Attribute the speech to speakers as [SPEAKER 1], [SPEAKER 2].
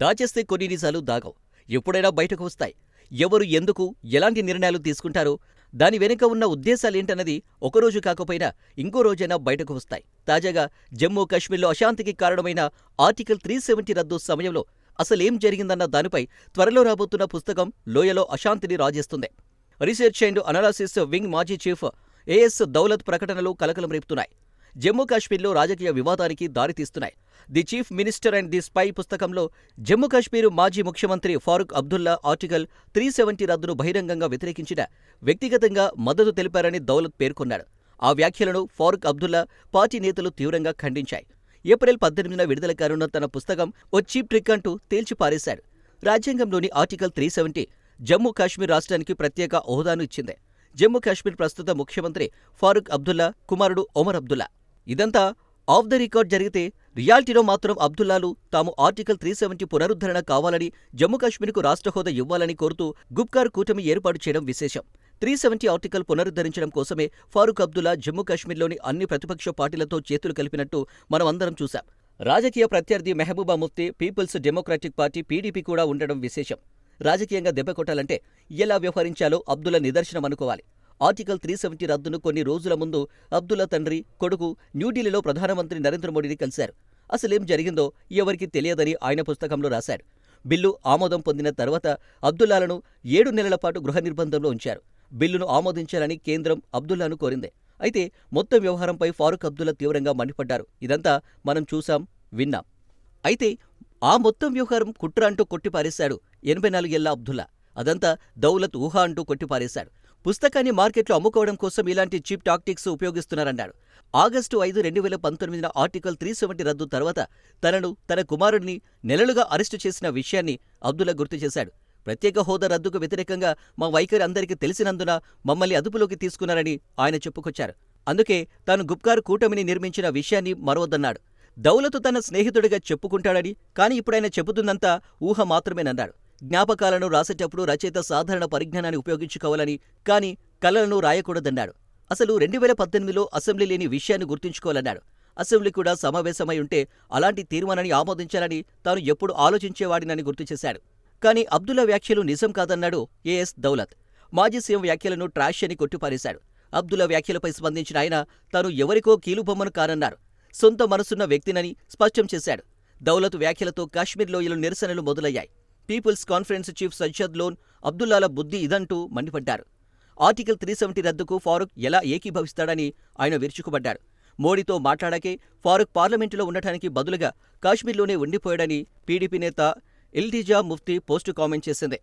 [SPEAKER 1] దాచేస్తే కొన్ని నిజాలు దాగవు. ఎప్పుడైనా బయటకు వస్తాయి. ఎవరు ఎందుకు, ఎలాంటి నిర్ణయాలు తీసుకుంటారో, దాని వెనుక ఉన్న ఉద్దేశాలేంటన్నది ఒకరోజు కాకపోయినా ఇంకో రోజైనా బయటకు వస్తాయి. తాజాగా జమ్మూ కాశ్మీర్లో అశాంతికి కారణమైన ఆర్టికల్ 370 రద్దు సమయంలో అసలేం జరిగిందన్న దానిపై త్వరలో రాబోతున్న పుస్తకం లోయలో అశాంతిని రాజేస్తుంది. రీసెర్చ్ అండ్ అనాలిసిస్ వింగ్ మాజీ చీఫ్ ఏఎస్ దౌలత్ ప్రకటనలు కలకలం రేపుతున్నాయి. జమ్మూ కాశ్మీర్లో రాజకీయ వివాదానికి దారితీస్తున్నాయి. The chief minister and the spy పుస్తకంలో జమ్మూ కాశ్మీర్ మాజీ ముఖ్యమంత్రి ఫారూక్ అబ్దుల్లా ఆర్టికల్ 370 రద్దును బహిరంగంగా వ్యతిరేకించిన వ్యక్తిగతంగా మద్దతు తెలిపారని దౌలత్ పేర్కొన్నాడు. ఆ వ్యాఖ్యలను ఫారూక్ అబ్దుల్లా పార్టీ నేతలు తీవ్రంగా ఖండించాయి. ఏప్రిల్ 18న విడుదల కానున్న తన పుస్తకం ఓ చీప్ ట్రిక్ అంటూ తేల్చిపారేశాడు. రాజ్యాంగంలోని ఆర్టికల్ 370 జమ్మూ కాశ్మీర్ రాష్ట్రానికి ప్రత్యేక హోదాను ఇచ్చింది. జమ్మూ కాశ్మీర్ ప్రస్తుత ముఖ్యమంత్రి ఫారూక్ అబ్దుల్లా కుమారుడు ఒమర్ అబ్దుల్లా. ఇదంతా ఆఫ్ ద రికార్డ్ జరిగితే రియాలిటీలో మాత్రం అబ్దుల్లాలు తాము ఆర్టికల్ 370 పునరుద్ధరణ కావాలని, జమ్మూ కాశ్మీర్కు రాష్ట్ర హోదా ఇవ్వాలని కోరుతూ గుప్కార్ కూటమి ఏర్పాటు చేయడం విశేషం. 370 ఆర్టికల్ పునరుద్ధరించడం కోసమే ఫారూక్ అబ్దుల్లా జమ్మూ కాశ్మీర్లోని అన్ని ప్రతిపక్ష పార్టీలతో చేతులు కలిపినట్టు మనం అందరం చూశాం. రాజకీయ ప్రత్యర్థి Mehbooba Mufti peoples democratic party PDP కూడా ఉండడం విశేషం. రాజకీయంగా దెబ్బ కొట్టాలంటే ఎలా వ్యవహరించాలో అబ్దుల్లా నిదర్శనం అనుకోవాలి. ఆర్టికల్ 370 రద్దును కొన్ని రోజుల ముందు అబ్దుల్లా తండ్రి, కొడుకు న్యూఢిల్లీలో ప్రధానమంత్రి నరేంద్ర మోడీని కలిశారు. అసలేం జరిగిందో ఎవరికీ తెలియదని ఆయన పుస్తకంలో రాశారు. బిల్లు ఆమోదం పొందిన తర్వాత అబ్దుల్లాలను 7 నెలల పాటు గృహ నిర్బంధంలో ఉంచారు. బిల్లును ఆమోదించాలని కేంద్రం అబ్దుల్లాను కోరింది. అయితే మొత్తం వ్యవహారంపై ఫారూక్ అబ్దుల్లా తీవ్రంగా మండిపడ్డారు. ఇదంతా మనం చూసాం, విన్నాం. అయితే ఆ మొత్తం వ్యవహారం కుట్ర అంటూ కొట్టిపారేశాడు 84 ఏళ్ల అబ్దుల్లా. అదంతా దౌలత్ ఊహ అంటూ కొట్టిపారేశాడు. పుస్తకాన్ని మార్కెట్లో అమ్ముకోవడం కోసం ఇలాంటి చీప్ టాక్టిక్స్ ఉపయోగిస్తున్నారన్నాడు. ఆగస్టు 5, 2019న ఆర్టికల్ 370 రద్దు తర్వాత తనను, తన కుమారుడిని నెలలుగా అరెస్టు చేసిన విషయాన్ని అబ్దుల్లా గుర్తు చేశాడు. ప్రత్యేక హోదా రద్దుకు వ్యతిరేకంగా మా వైఖరి అందరికీ తెలిసినందున మమ్మల్ని అదుపులోకి తీసుకున్నారని ఆయన చెప్పుకొచ్చారు. అందుకే తాను గుప్కార్ కూటమిని నిర్మించిన విషయాన్ని మరవద్దన్నాడు. దౌలతు తన స్నేహితుడిగా చెప్పుకుంటాడని, కానీ ఇప్పుడాయన చెబుతుందంతా ఊహ మాత్రమేనన్నాడు. జ్ఞాపకాలను రాసేటప్పుడు రచయిత సాధారణ పరిజ్ఞానాన్ని ఉపయోగించుకోవాలని, కానీ కలలను రాయకూడదన్నాడు. అసలు 2018లో అసెంబ్లీ లేని విషయాన్ని గుర్తుంచుకోవాలన్నాడు. అసెంబ్లీ కూడా సమావేశమై ఉంటే అలాంటి తీర్మానాన్ని ఆమోదించాలని తాను ఎప్పుడు ఆలోచించేవాడినని గుర్తు చేశాడు. కానీ అబ్దుల్లా వ్యాఖ్యలు నిజం కాదన్నాడు ఏఎస్ దౌలత్. మాజీ సీఎం వ్యాఖ్యలను ట్రాష్ అని కొట్టిపారేశాడు. అబ్దుల్లా వ్యాఖ్యలపై స్పందించిన ఆయన తాను ఎవరికో కీలుబొమ్మను కానన్నారు. సొంత మనసున్న వ్యక్తినని స్పష్టం చేశాడు. దౌలత్ వ్యాఖ్యలతో కాశ్మీర్ లోయలో నిరసనలు మొదలయ్యాయి. People's conference chief Sajjad Lone అబ్దుల్లాల బుద్ధి ఇదంటూ మండిపడ్డారు. ఆర్టికల్ 370 రద్దుకు ఫారూక్ ఎలా ఏకీభవిస్తాడని ఆయన విరుచుకుపడ్డాడు. మోడీతో మాట్లాడాకే ఫారూక్ పార్లమెంటులో ఉండటానికి బదులుగా కాశ్మీర్లోనే ఉండిపోయాడని పీడీపీ నేత ఇల్తిజా ముఫ్తీ పోస్టు కామెంట్ చేసింది.